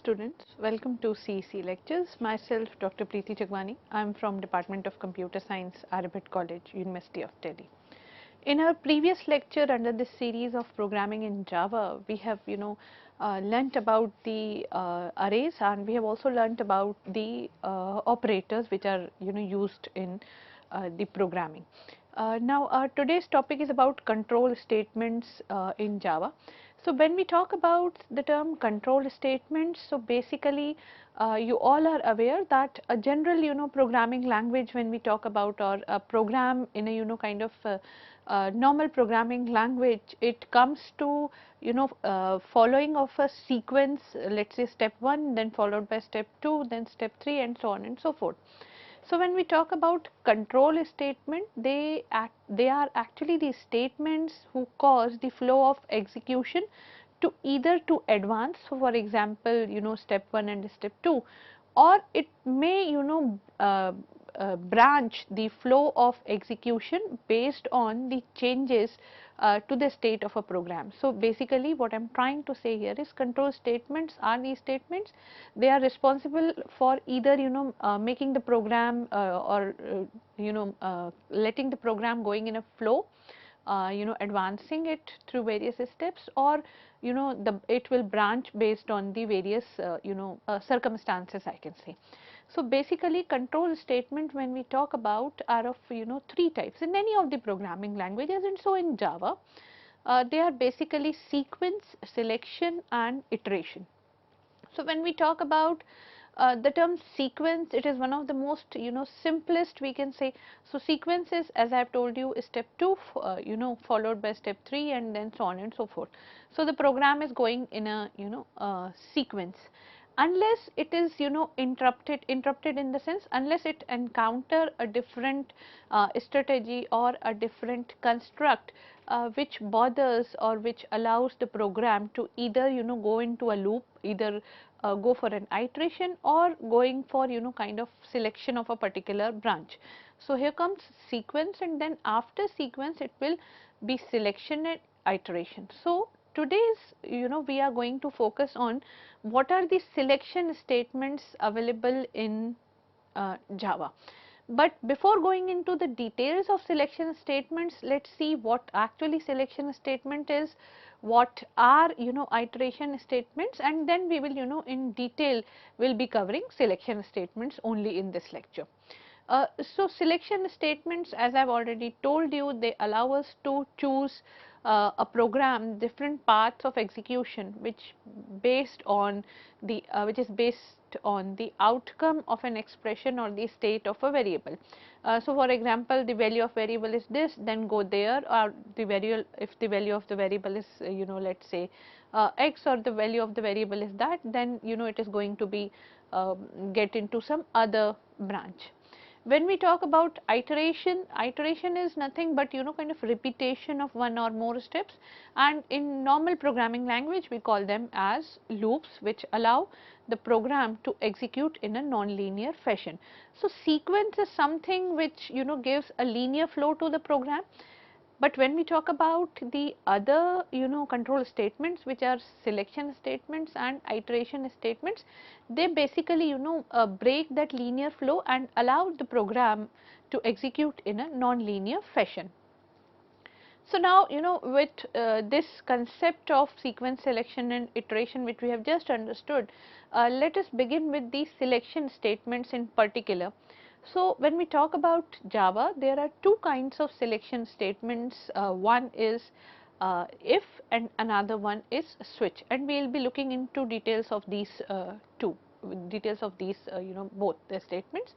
students, welcome to CEC lectures. Myself Dr. Preeti Jagwani. I am from Department of Computer Science, Arabit College, University of Delhi. In our previous lecture under this series of programming in Java, we have learnt about the arrays, and we have also learnt about the operators which are used in the programming. Now today's topic is about control statements in Java. So when we talk about the term control statements, so basically you all are aware that a general programming language, when we talk about, or a program in a kind of normal programming language, it comes to following of a sequence, let's say step 1, then followed by step 2, then step 3, and so on and so forth. So when we talk about control statement, they are actually the statements who cause the flow of execution to either to advance, so for example step 1 and step 2, or it may branch the flow of execution based on the changes to the state of a program. So basically what I am trying to say here is control statements are these statements. They are responsible for either making the program or letting the program going in a flow, advancing it through various steps, or it will branch based on the various circumstances, I can say. So basically control statement, when we talk about, are of three types in any of the programming languages, and so in Java they are basically sequence, selection, and iteration. So when we talk about the term sequence, it is one of the most simplest, we can say. So sequence is, as I have told you, is step 2 followed by step 3, and then so on and so forth. So the program is going in a sequence, unless it is interrupted in the sense, unless it encounter a different strategy or a different construct which bothers or which allows the program to either go into a loop, either go for an iteration, or going for kind of selection of a particular branch. So here comes sequence, and then after sequence it will be selection and iteration. So today's we are going to focus on what are the selection statements available in Java. But before going into the details of selection statements, let's see what actually selection statement is, what are iteration statements, and then we will in detail will be covering selection statements only in this lecture. So selection statements, as I have already told you, they allow us to choose a program different paths of execution which based on the which is based on the outcome of an expression or the state of a variable. So for example, the value of variable is this, then go there, or the value, if the value of the variable is let's say x, or the value of the variable is that, then it is going to be get into some other branch. When we talk about iteration, iteration is nothing but kind of repetition of one or more steps, and in normal programming language we call them as loops, which allow the program to execute in a non-linear fashion. So sequence is something which gives a linear flow to the program. But when we talk about the other control statements, which are selection statements and iteration statements, they basically break that linear flow and allow the program to execute in a non-linear fashion. So now with this concept of sequence, selection, and iteration which we have just understood, let us begin with the selection statements in particular. So when we talk about Java, there are two kinds of selection statements. One is if, and another one is switch, and we will be looking into details of these both the statements.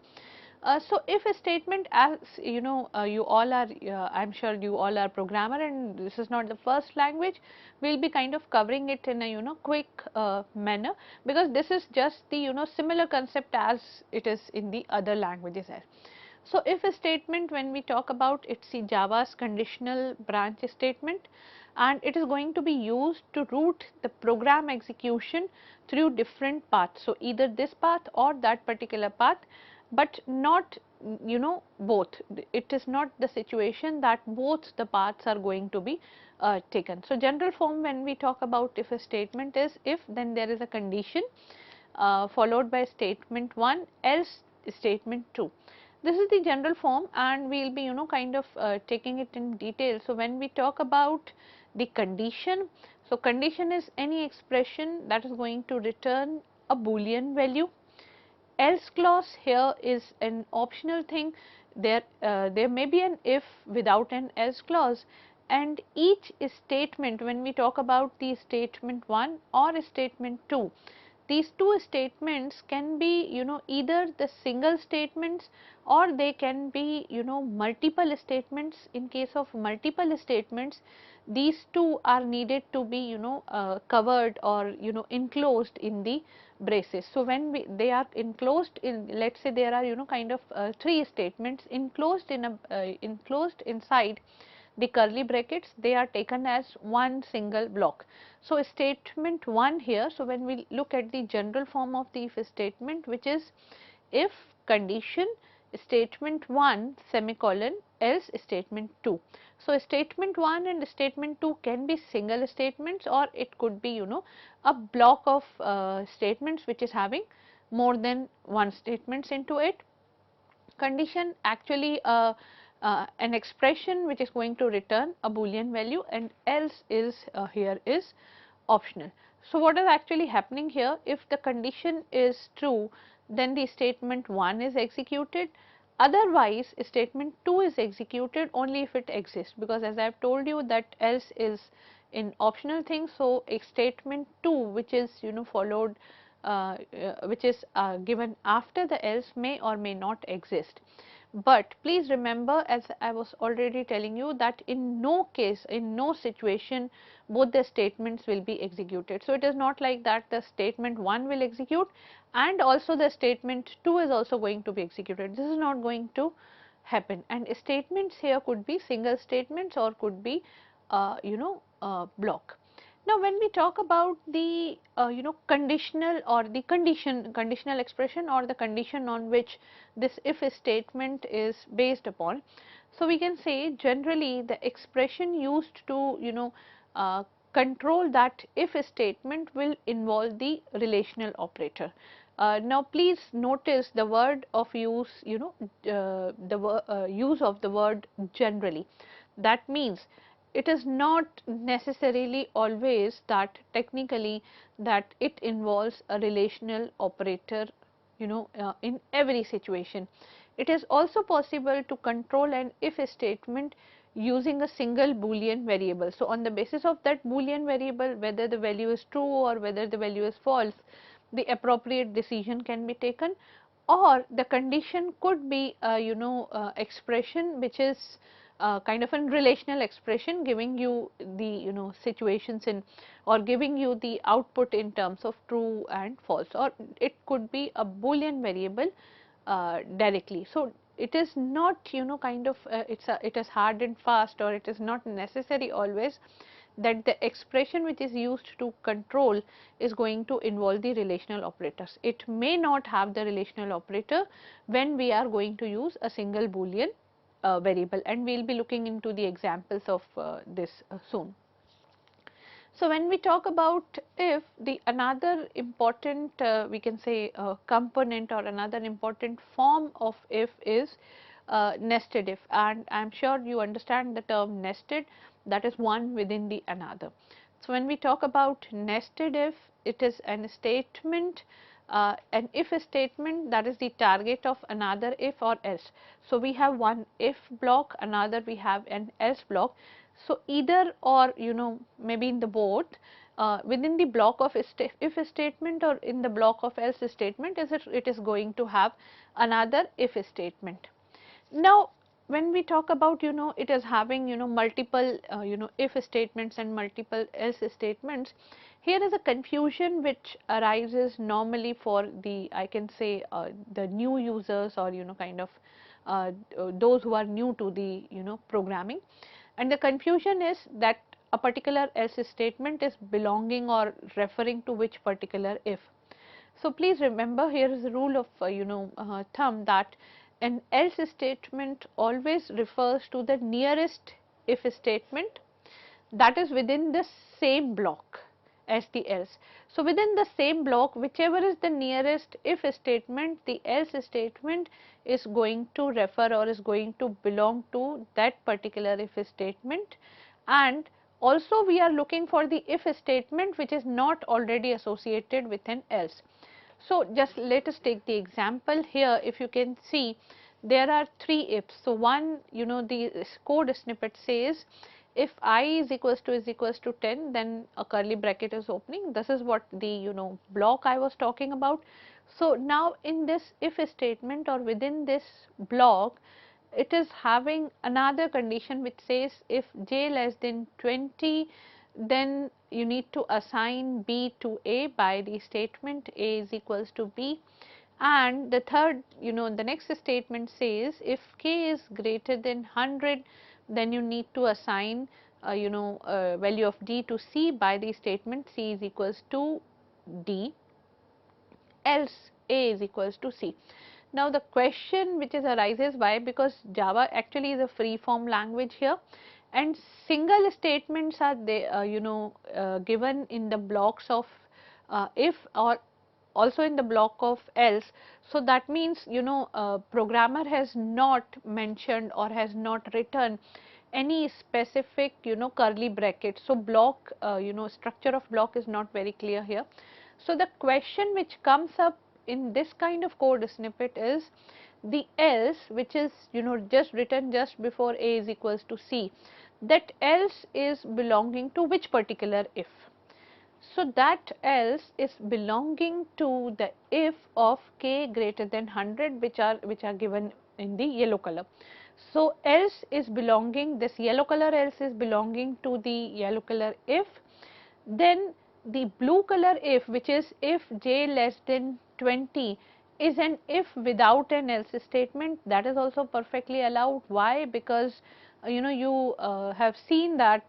So if a statement, as you all are, I am sure you all are programmer, and this is not the first language, we will be kind of covering it in a quick manner, because this is just the similar concept as it is in the other languages. So if a statement, when we talk about, it's the Java's conditional branch statement, and it is going to be used to route the program execution through different paths. So either this path or that particular path, but not both. It is not the situation that both the paths are going to be taken. So general form, when we talk about if a statement is if, then there is a condition followed by statement 1 else statement 2. This is the general form, and we will be kind of taking it in detail. So, when we talk about the condition, so condition is any expression that is going to return a Boolean value. Else clause here is an optional thing. There may be an if without an else clause, and each statement, when we talk about the statement 1 or statement 2, these two statements can be either the single statements, or they can be multiple statements. In case of multiple statements, these two are needed to be covered or enclosed in the braces. So, when they are enclosed in, let us say there are kind of 3 statements enclosed in a enclosed inside the curly brackets, they are taken as one single block. So, statement 1 here, so when we look at the general form of the if statement, which is if condition statement 1 semicolon else statement 2. So, statement 1 and statement 2 can be single statements, or it could be a block of statements which is having more than one statements into it. Condition actually an expression which is going to return a Boolean value, and else is here is optional. So, what is actually happening here? If the condition is true, then the statement 1 is executed, otherwise statement 2 is executed only if it exists, because as I have told you that else is in optional thing. So, a statement 2 which is followed which is given after the else may or may not exist. But please remember, as I was already telling you, that in no case, in no situation, both the statements will be executed. So, it is not like that the statement 1 will execute and also the statement 2 is also going to be executed. This is not going to happen, and statements here could be single statements or could be block. Now, when we talk about the conditional or the conditional expression or the condition on which this if statement is based upon, so we can say generally the expression used to control that if statement will involve the relational operator. Now, please notice the word of use, the use of the word generally. That means it is not necessarily always that technically that it involves a relational operator in every situation. It is also possible to control an if statement using a single Boolean variable. So, on the basis of that Boolean variable, whether the value is true or whether the value is false, the appropriate decision can be taken, or the condition could be a expression which is kind of a relational expression giving you the situations in, or giving you the output in terms of true and false, or it could be a Boolean variable directly. So, it is not kind of it is hard and fast, or it is not necessary always that the expression which is used to control is going to involve the relational operators. It may not have the relational operator when we are going to use a single Boolean variable, and we will be looking into the examples of this soon. So, when we talk about if, the another important we can say component or another important form of if is nested if, and I am sure you understand the term nested, that is one within the another. So, when we talk about nested if, it is an statement, an if statement that is the target of another if or else. So, we have one if block, another we have an else block. So, either or maybe in the both within the block of if statement or in the block of else statement, it is going to have another if statement. Now, when we talk about it is having multiple if statements and multiple else statements, here is a confusion which arises normally for the, I can say the new users, or kind of those who are new to the programming, and the confusion is that a particular else statement is belonging or referring to which particular if. So, please remember, here is the rule of thumb that an else statement always refers to the nearest if statement that is within the same block, as the else. So within the same block, whichever is the nearest if statement, the else statement is going to refer or is going to belong to that particular if statement. And also we are looking for the if statement which is not already associated with an else. So just let us take the example here. If you can see, there are 3 ifs. So one, the code snippet says if I is equals to 10, then a curly bracket is opening. This is what the block I was talking about. So now in this if statement or within this block, it is having another condition which says if j less than 20, then you need to assign b to a by the statement a is equals to b. And the third, the next statement says if k is greater than 100, then you need to assign value of d to c by the statement c is equals to d, else a is equals to c. Now the question which arises, why? Because Java actually is a free form language here, and single statements are given in the blocks of if or also in the block of else. So that means programmer has not mentioned or has not written any specific curly bracket. So block structure of block is not very clear here. So the question which comes up in this kind of code snippet is the else, which is just written just before a is equals to c, that else is belonging to which particular if. So that else is belonging to the if of k greater than 100, which are given in the yellow color. So else is belonging, this yellow color else is belonging to the yellow color if. Then the blue color if, which is if j less than 20, is an if without an else statement. That is also perfectly allowed. Why? Because you have seen that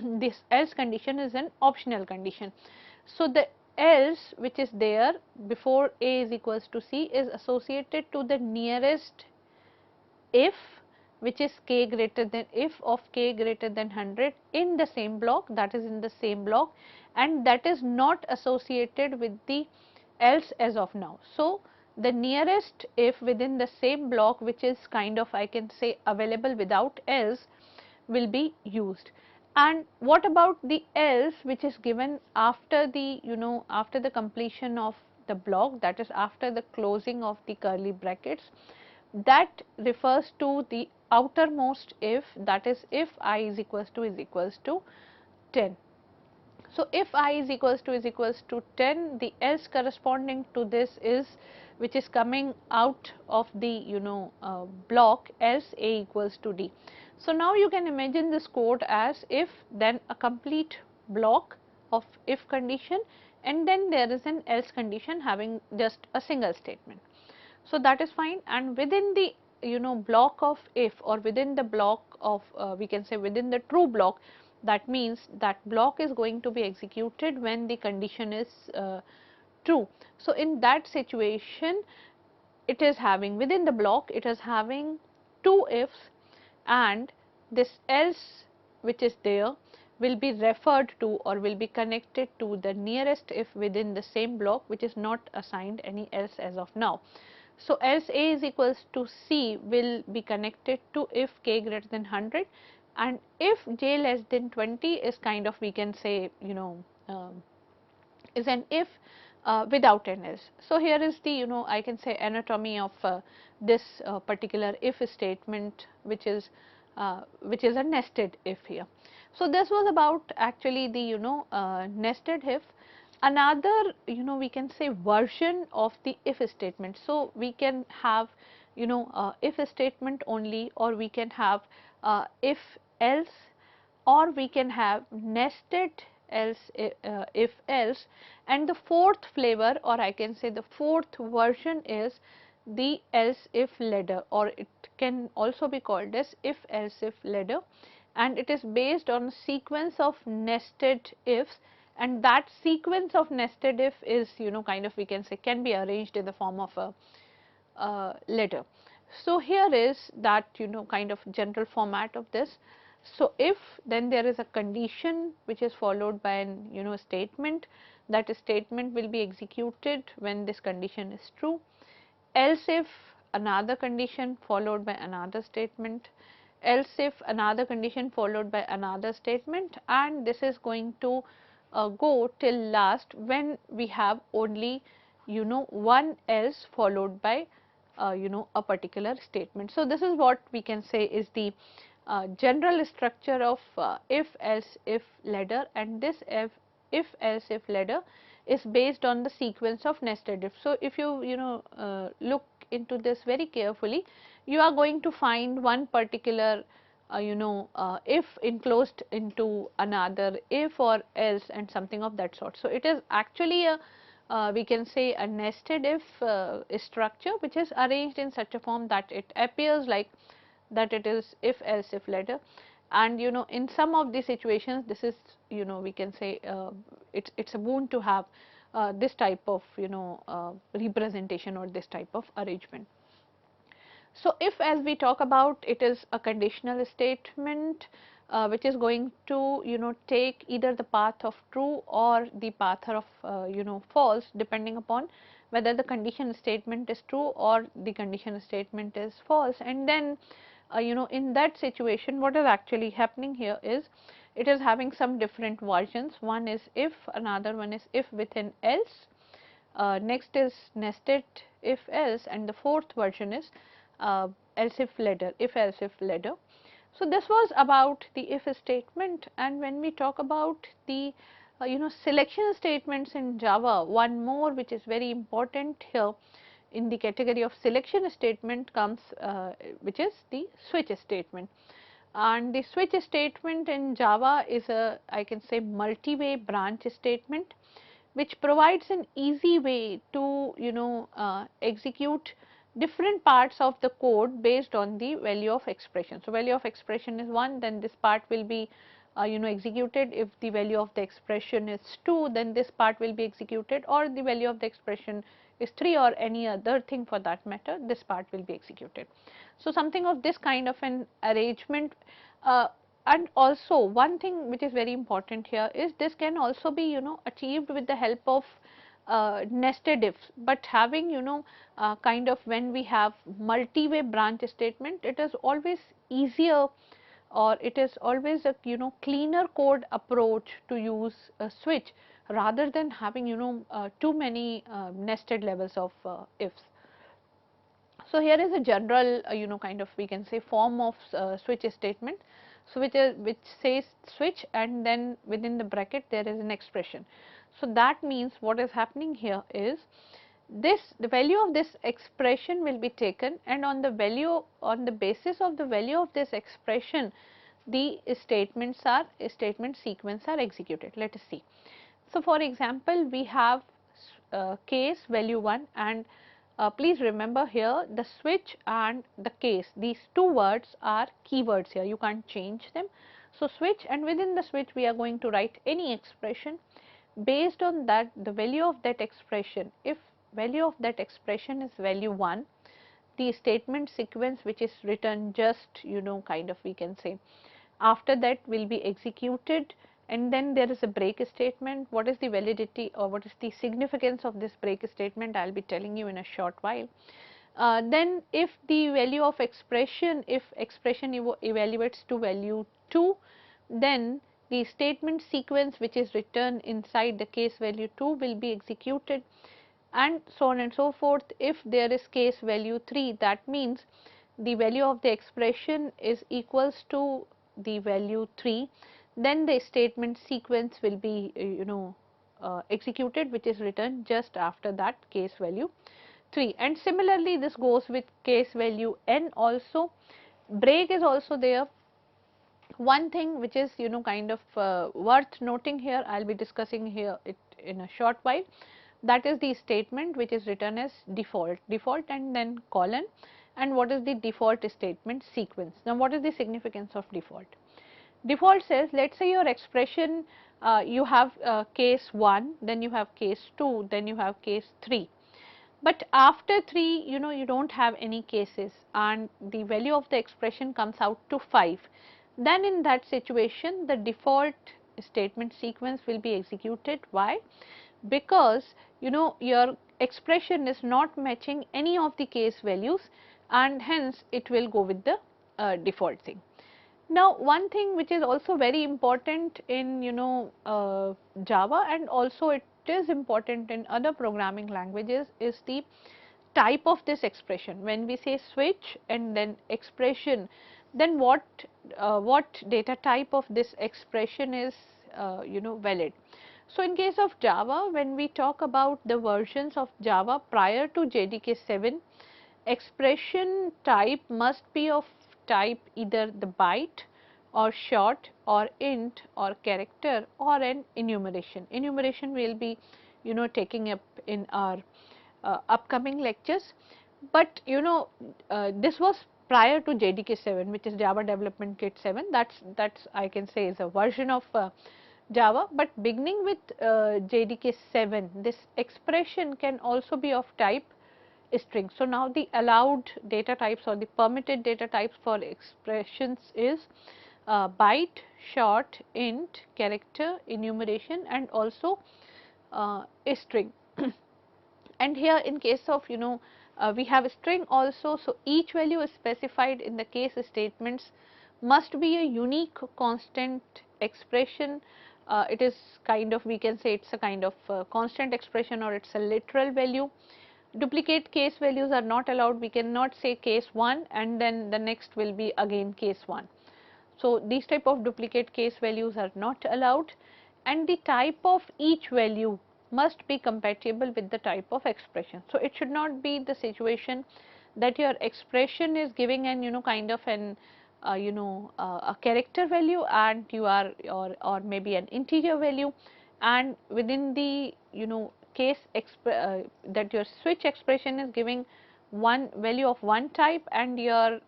this else condition is an optional condition. So the else which is there before a is equals to c is associated to the nearest if, which is k greater than, if of k greater than 100 in the same block, that is in the same block, and that is not associated with the else as of now. So the nearest if within the same block, which is kind of, I can say, available without else, will be used. And what about the else which is given after the after the completion of the block, that is after the closing of the curly brackets? That refers to the outermost if, that is if I is equals to 10. So if I is equals to 10, the else corresponding to this is, which is coming out of the block, else a equals to d. So now you can imagine this code as if, then a complete block of if condition, and then there is an else condition having just a single statement. So that is fine. And within the block of if, or within the block of we can say within the true block, that means that block is going to be executed when the condition is true. So in that situation, it is having, within the block, it is having 2 ifs, and this else which is there will be referred to or will be connected to the nearest if within the same block, which is not assigned any else as of now. So else a is equals to c will be connected to if k greater than 100, and if j less than 20 is kind of, we can say, is an if without an else. So here is the I can say anatomy of this particular if statement, which is a nested if here. So this was about actually the nested if. Another we can say version of the if statement. So we can have if statement only, or we can have if else, or we can have nested else, if else, and the fourth flavor, or I can say the fourth version, is the else if ladder, or it can also be called as if else if ladder, and it is based on a sequence of nested ifs, and that sequence of nested if is kind of, we can say, can be arranged in the form of a ladder. So here is that kind of general format of this. So if, then there is a condition which is followed by an statement. That statement will be executed when this condition is true. Else if, another condition followed by another statement, else if, another condition followed by another statement, and this is going to go till last when we have only one else followed by a particular statement. So this is what we can say is the general structure of if else if ladder, and this if else if ladder is based on the sequence of nested if. So if you look into this very carefully, you are going to find one particular if enclosed into another if or else and something of that sort. So it is actually a we can say a nested if structure which is arranged in such a form that it appears like that it is if else if ladder. And in some of the situations, this is we can say it's a boon to have this type of representation or this type of arrangement. So if, as we talk about, it is a conditional statement which is going to take either the path of true or the path of false, depending upon whether the condition statement is true or the condition statement is false. And then in that situation, what is actually happening here is it is having some different versions. One is if, another one is if within else, next is nested if else, and the fourth version is else if ladder, if else if ladder. So this was about the if statement. And when we talk about the selection statements in Java, one more which is very important here in the category of selection statement comes which is the switch statement. And the switch statement in Java is a, I can say, multi-way branch statement which provides an easy way to execute different parts of the code based on the value of expression. So value of expression is 1, then this part will be executed. If the value of the expression is 2, then this part will be executed, or the value of the expression is 3 or any other thing for that matter, this part will be executed. So something of this kind of an arrangement. And also one thing which is very important here is this can also be achieved with the help of nested ifs, but having kind of when we have multi-way branch statement, it is always easier, or it is always a cleaner code approach to use a switch rather than having too many nested levels of ifs. So here is a general kind of we can say form of switch statement. So which says switch, and then within the bracket there is an expression. So that means what is happening here is the value of this expression will be taken, and on the basis of the value of this expression, the statement sequence are executed. Let us see. So for example, we have case value 1, and please remember here the switch and the case, these two words are keywords here, you can't change them. So switch, and within the switch we are going to write any expression. Based on that, the value of that expression, if value of that expression is value 1, the statement sequence which is written just kind of we can say after that will be executed. And then there is a break statement. What is the validity or what is the significance of this break statement, I will be telling you in a short while. Then if the value of expression, if expression evaluates to value 2, then the statement sequence which is written inside the case value 2 will be executed, and so on and so forth. If there is case value 3, that means the value of the expression is equals to the value 3, then the statement sequence will be executed, which is written just after that case value 3. And similarly this goes with case value n also. Break is also there. One thing which is kind of worth noting here, I will be discussing here it in a short while, that is the statement which is written as default and then colon, and what is the default statement sequence. Now what is the significance of default? Default says, let us say your expression you have case 1, then you have case 2, then you have case 3. But after 3 you do not have any cases, and the value of the expression comes out to 5. then in that situation the default statement sequence will be executed. Why? Because your expression is not matching any of the case values, and hence it will go with the default thing. Now, one thing which is also very important in Java, and also it is important in other programming languages, is the type of this expression. When we say switch and then expression, then what data type of this expression is valid. So, in case of Java, when we talk about the versions of Java prior to JDK 7, expression type must be of type either the byte or short or int or character or an enumeration. Enumeration we will be taking up in our upcoming lectures, but this was prior to JDK 7, which is Java Development Kit 7. That's I can say is a version of Java, but beginning with JDK 7, this expression can also be of type string. So, now the allowed data types or the permitted data types for expressions is byte, short, int, character, enumeration, and also a string. And here in case of we have a string also, so each value is specified in the case statements must be a unique constant expression. It is kind of, we can say it's a kind of constant expression, or it's a literal value. Duplicate case values are not allowed. We cannot say case 1 and then the next will be again case 1. So, these type of duplicate case values are not allowed, and the type of each value must be compatible with the type of expression. So, it should not be the situation that your expression is giving an kind of an a character value, and you are or maybe an integer value, and within the case that your switch expression is giving one value of one type, and your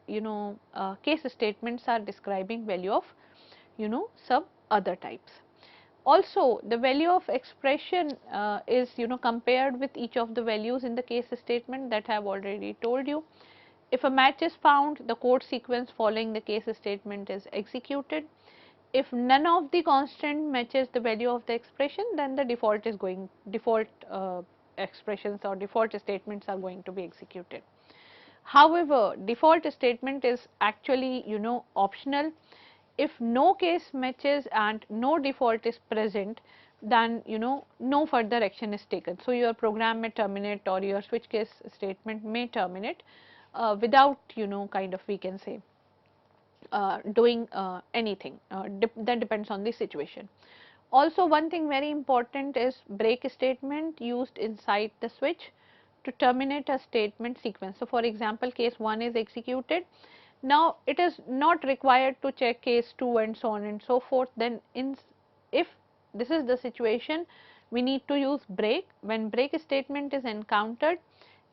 case statements are describing value of some other types. Also, the value of expression is compared with each of the values in the case statement that I have already told you. If a match is found, the code sequence following the case statement is executed. If none of the constant matches the value of the expression, then the default expressions or default statements are going to be executed. However, default statement is actually optional. If no case matches and no default is present, then no further action is taken. So, your program may terminate, or your switch case statement may terminate without kind of, we can say, doing anything. That depends on the situation. Also, one thing very important is break statement used inside the switch to terminate a statement sequence. So, for example, case 1 is executed. Now, it is not required to check case 2 and so on and so forth. Then, if this is the situation, we need to use break. When break statement is encountered,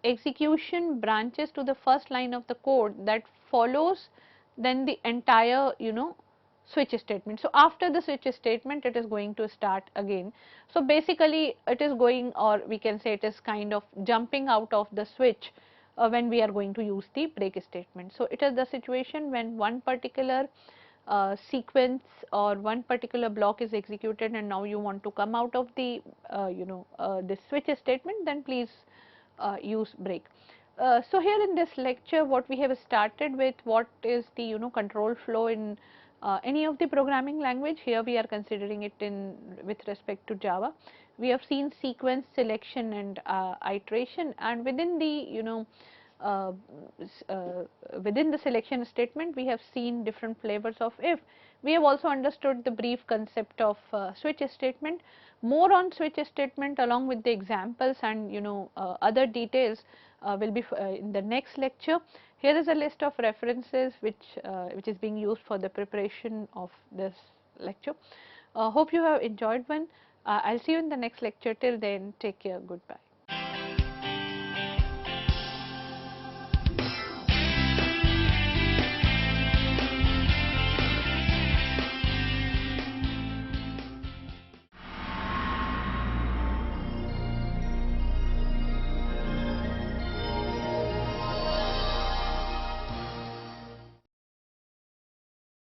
execution branches to the first line of the code that follows then the entire switch statement. So, after the switch statement, it is going to start again. So, basically it is going, or we can say it is kind of jumping out of the switch when we are going to use the break statement. So, it is the situation when one particular sequence or one particular block is executed, and now you want to come out of the the switch statement, then please use break. So, here in this lecture, what we have started with, what is the control flow in any of the programming language. Here we are considering it in with respect to Java. We have seen sequence, selection, and iteration, and within the uh, within the selection statement, we have seen different flavors of if. We have also understood the brief concept of switch statement. More on switch statement along with the examples and other details will be in the next lecture. Here is a list of references which is being used for the preparation of this lecture. Hope you have enjoyed one. I'll see you in the next lecture. Till then, take care. Goodbye.